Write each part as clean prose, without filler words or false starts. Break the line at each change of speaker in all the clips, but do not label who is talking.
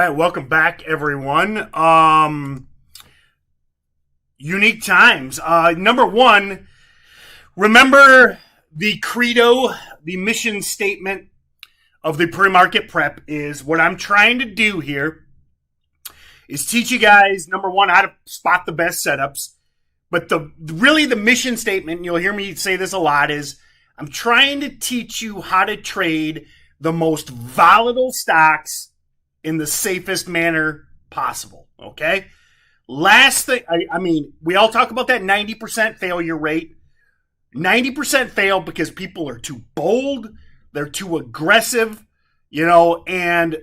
right, welcome back, everyone. Unique times. Number one, remember the credo, the mission statement of the pre-market prep is what I'm trying to do here is teach you guys, number one, how to spot the best setups. But the mission statement, and you'll hear me say this a lot, is I'm trying to teach you how to trade the most volatile stocks in the safest manner possible, okay? Last thing, I mean, we all talk about that 90% failure rate. 90% fail because people are too bold, they're too aggressive, and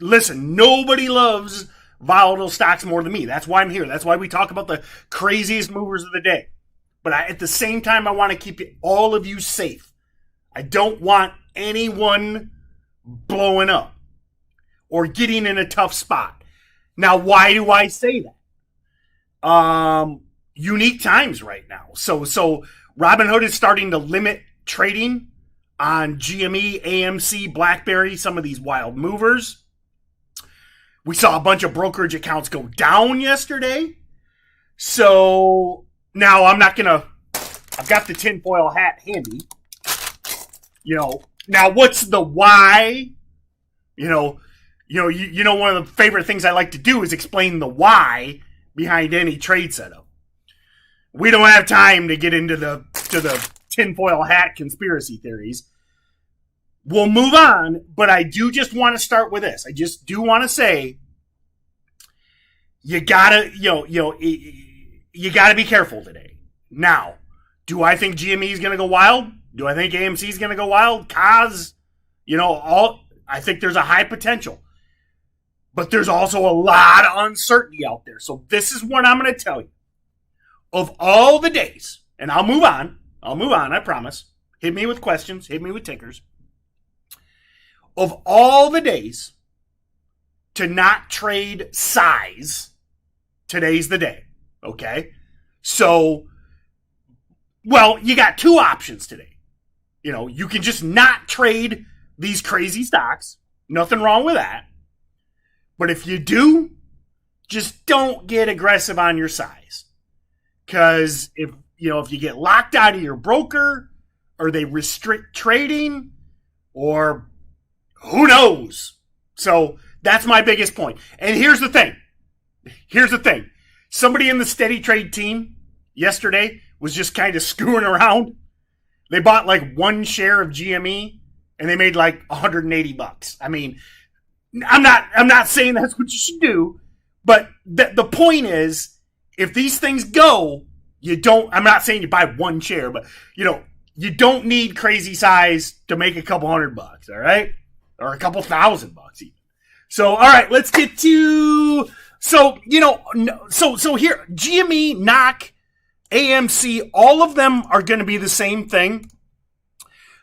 listen, nobody loves volatile stocks more than me. That's why I'm here. That's why we talk about the craziest movers of the day. But at the same time, I want to keep all of you safe. I don't want anyone blowing up or getting in a tough spot. Now, why do I say that? Unique times right now. So Robinhood is starting to limit trading on GME, AMC, BlackBerry, some of these wild movers. We saw a bunch of brokerage accounts go down yesterday. So now I've got the tinfoil hat handy. Now what's the why? One of the favorite things I like to do is explain the why behind any trade setup. We don't have time to get into the tinfoil hat conspiracy theories. We'll move on, but I do just want to start with this. I just do want to say you gotta be careful today. Now, do I think GME is gonna go wild? Do I think AMC is gonna go wild? COS, I think there's a high potential. But there's also a lot of uncertainty out there. So this is what I'm gonna tell you. Of all the days, and I'll move on, I promise. Hit me with questions, hit me with tickers. Of all the days to not trade size, today's the day, okay? So, you got two options today. You can just not trade these crazy stocks. Nothing wrong with that. But if you do, just don't get aggressive on your size. Because if you get locked out of your broker, or they restrict trading, or who knows? So that's my biggest point. And here's the thing. Somebody in the steady trade team yesterday was just kind of screwing around. They bought like one share of GME and they made like $180. I mean, I'm not saying that's what you should do, but the point is, if these things go, I'm not saying you buy one share, but you don't need crazy size to make a couple $100, all right? Or a couple $1,000 even. So, all right, let's get to, so here, GME, NOC, AMC, all of them are going to be the same thing.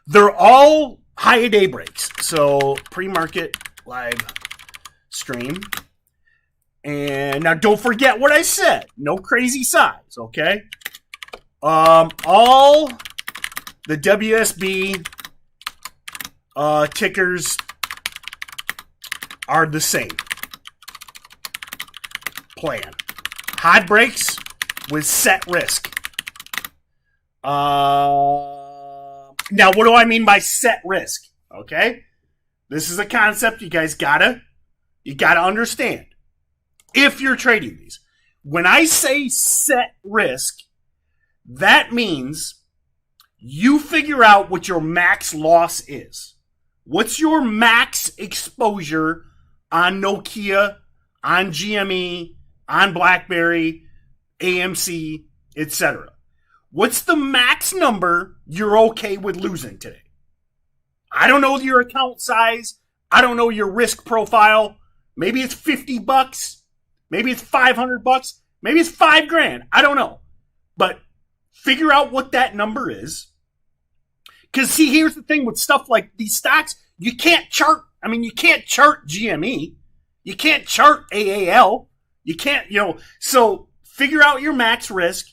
They're all high a day breaks. So, pre-market live stream. And now don't forget what I said. No crazy size, okay? All the WSB tickers are the same. Plan. Hot breaks with set risk. Now, what do I mean by set risk? Okay? This is a concept you guys gotta understand. If you're trading these. When I say set risk, that means you figure out what your max loss is. What's your max exposure on Nokia, on GME, on BlackBerry, AMC, etc.? What's the max number you're okay with losing today? I don't know your account size. I don't know your risk profile. Maybe it's $50. Maybe it's $500. Maybe it's $5,000. I don't know. But figure out what that number is. Because, see, here's the thing with stuff like these stocks. You can't chart. You can't chart GME. You can't chart AAL. You can't, So figure out your max risk.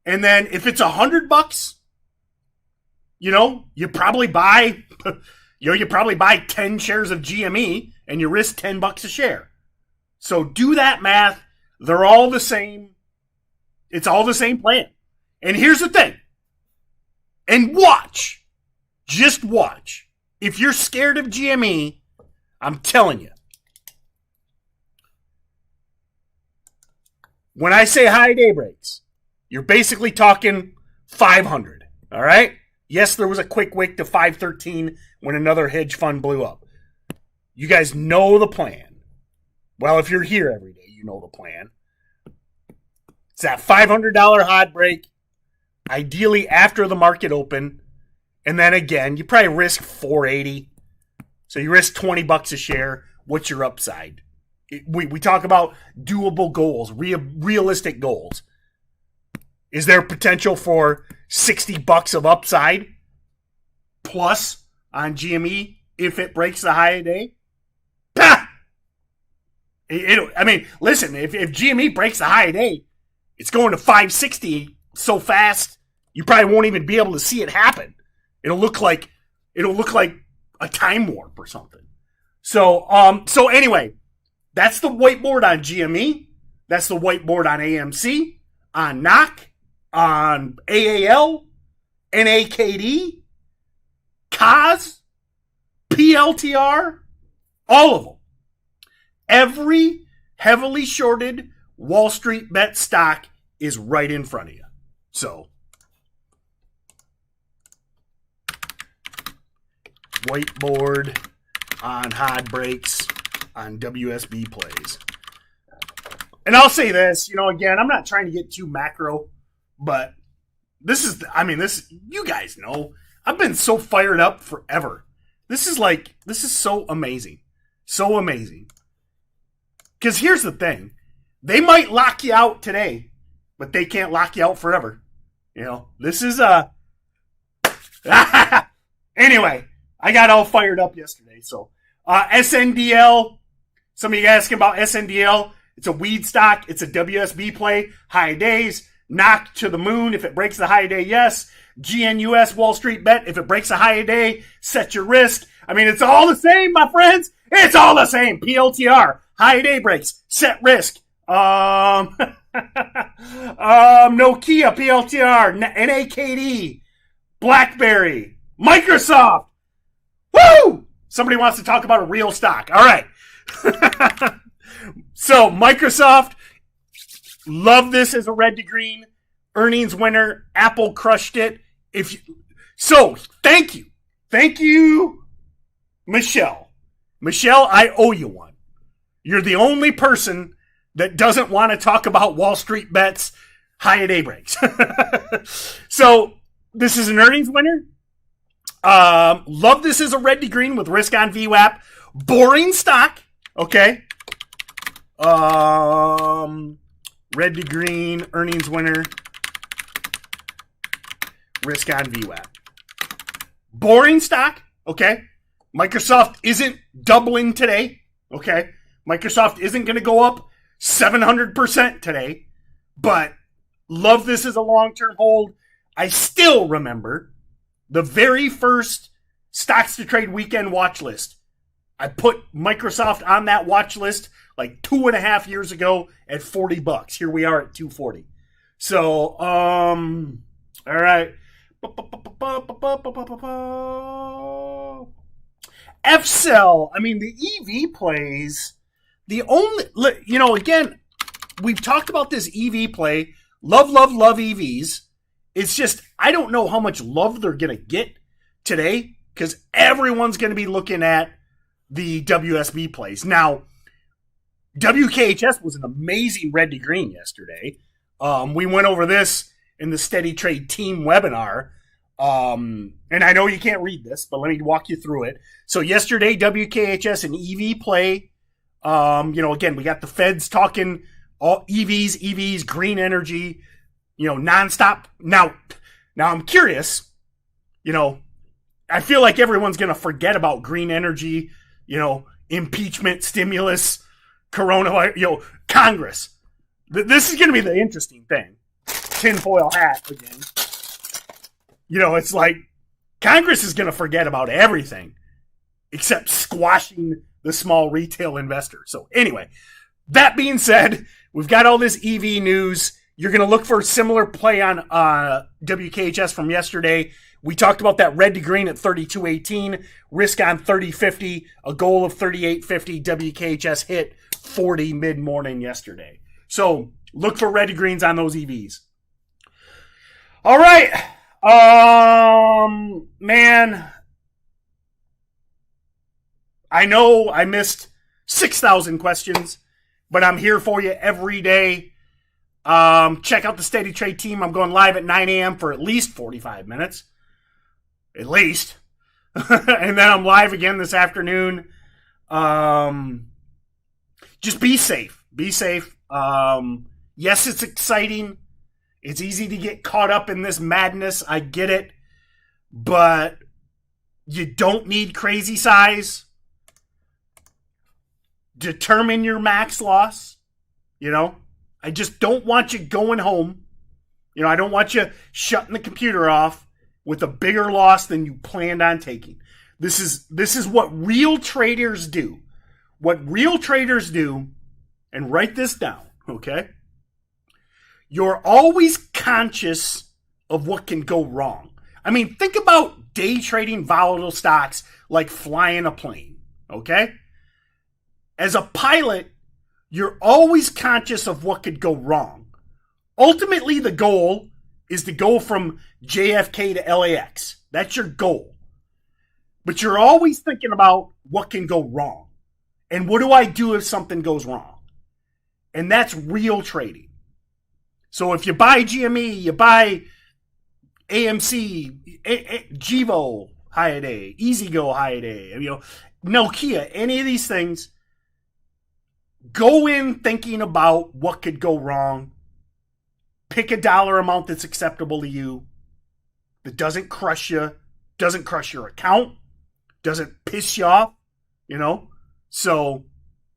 And then if it's $100, you probably buy 10 shares of GME and you risk $10 a share. So do that math. They're all the same. It's all the same plan. And here's the thing. And watch. Just watch. If you're scared of GME, I'm telling you. When I say high day breaks, you're basically talking 500. All right? Yes, there was a quick wick to 513 when another hedge fund blew up. You guys know the plan. Well, if you're here every day, you know the plan. It's that $500 hot break, ideally after the market open. And then again, you probably risk 480. So you risk $20 a share. What's your upside? We talk about doable goals, realistic goals. Is there potential for $60 of upside plus on GME if it breaks the high a day? I mean, listen, if GME breaks the high a day, it's going to 560 so fast you probably won't even be able to see it happen. It'll look like a time warp or something. So anyway, that's the whiteboard on GME. That's the whiteboard on AMC, on NOC, on AAL, NAKD, COS, PLTR, all of them. Every heavily shorted Wall Street bet stock is right in front of you. So, whiteboard on hard breaks on WSB plays. And I'll say this, again, I'm not trying to get too macro, but this is you guys know, I've been so fired up forever. This is so amazing. So amazing. Because here's the thing. They might lock you out today, but they can't lock you out forever. This is anyway, I got all fired up yesterday. So, SNDL, some of you asking about SNDL. It's a weed stock. It's a WSB play. High days. Knock to the moon. If it breaks the high day, yes. GNUS Wall Street bet. If it breaks a high day, set your risk. I mean, it's all the same, my friends. It's all the same. PLTR. High day breaks. Set risk. Nokia, PLTR, NAKD, BlackBerry, Microsoft. Woo! Somebody wants to talk about a real stock. All right. So, Microsoft, love this as a red to green. Earnings winner. Apple crushed it. Thank you. Thank you, Michelle. Michelle, I owe you one. You're the only person that doesn't want to talk about Wall Street bets, high day breaks. So, this is an earnings winner. Love this as a red to green with risk on VWAP. Boring stock. Okay. Red to green, earnings winner, risk on VWAP. Boring stock. Okay. Microsoft isn't doubling today. Okay. Microsoft isn't going to go up 700% today, but love this as a long-term hold. I still remember the very first Stocks to Trade weekend watch list. I put Microsoft on that watch list like 2.5 years ago at $40. Here we are at $240. So, all right. F-Cell, I mean, the EV plays, the only, again, we've talked about this EV play. Love EVs. It's just, I don't know how much love they're going to get today because everyone's going to be looking at the WSB plays. Now, WKHS was an amazing red to green yesterday. We went over this in the Steady Trade team webinar. And I know you can't read this, but let me walk you through it. So yesterday, WKHS and EV play. Again, we got the feds talking all EVs, green energy, nonstop. Now I'm curious, I feel like everyone's going to forget about green energy, impeachment, stimulus, coronavirus, Congress. This is going to be the interesting thing. Tinfoil hat again. It's like Congress is going to forget about everything except squashing the the small retail investor. So anyway, that being said, we've got all this EV news. You're going to look for a similar play on WKHS from yesterday. We talked about that red to green at 32.18, risk on 30.50, a goal of 38.50. WKHS hit 40 mid-morning yesterday. So look for red to greens on those EVs. All right. Man, I know I missed 6,000 questions, but I'm here for you every day. Check out the Steady Trade team. I'm going live at 9 a.m. for at least 45 minutes. At least. And then I'm live again this afternoon. Just be safe. Be safe. Yes, it's exciting. It's easy to get caught up in this madness. I get it. But you don't need crazy size. Determine your max loss. You know, I just don't want you going home. You know, I don't want you shutting the computer off with a bigger loss than you planned on taking. This is what real traders do. What real traders do, and write this down, okay? You're always conscious of what can go wrong. I mean, think about day trading volatile stocks like flying a plane, okay? As a pilot, you're always conscious of what could go wrong. Ultimately, the goal is to go from JFK to LAX. That's your goal. But you're always thinking about what can go wrong. And what do I do if something goes wrong? And that's real trading. So if you buy GME, you buy AMC, Gevo high a day, EasyGo high a day, you know, Nokia, any of these things, go in thinking about what could go wrong. Pick a dollar amount that's acceptable to you, that doesn't crush you, doesn't crush your account, doesn't piss you off, you know? So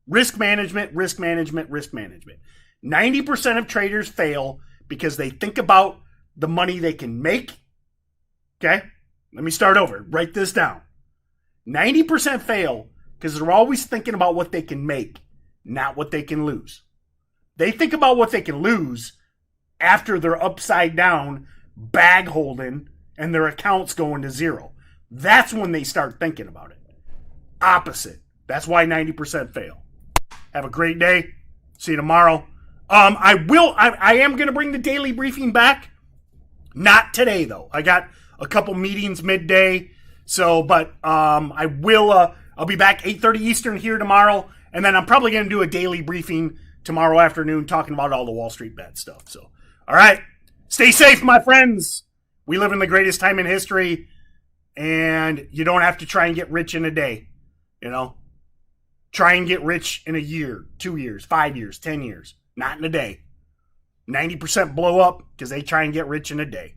risk management, risk management, risk management. 90% of traders fail because they think about the money they can make. Okay? Let me start over. Write this down. 90% fail because they're always thinking about what they can make, not what they can lose. They think about what they can lose after they're upside down, bag holding, and their account's going to zero. That's when they start thinking about it. Opposite. That's why 90% fail. Have a great day. See you tomorrow. I am going to bring the daily briefing back. Not today, though. I got a couple meetings midday. But I will, I'll be back 8:30 Eastern here tomorrow. And then I'm probably going to do a daily briefing tomorrow afternoon talking about all the Wall Street bet stuff. So, all right. Stay safe, my friends. We live in the greatest time in history. And you don't have to try and get rich in a day. You know? Try and get rich in a year, 2 years, 5 years, 10 years. Not in a day. 90% blow up because they try and get rich in a day.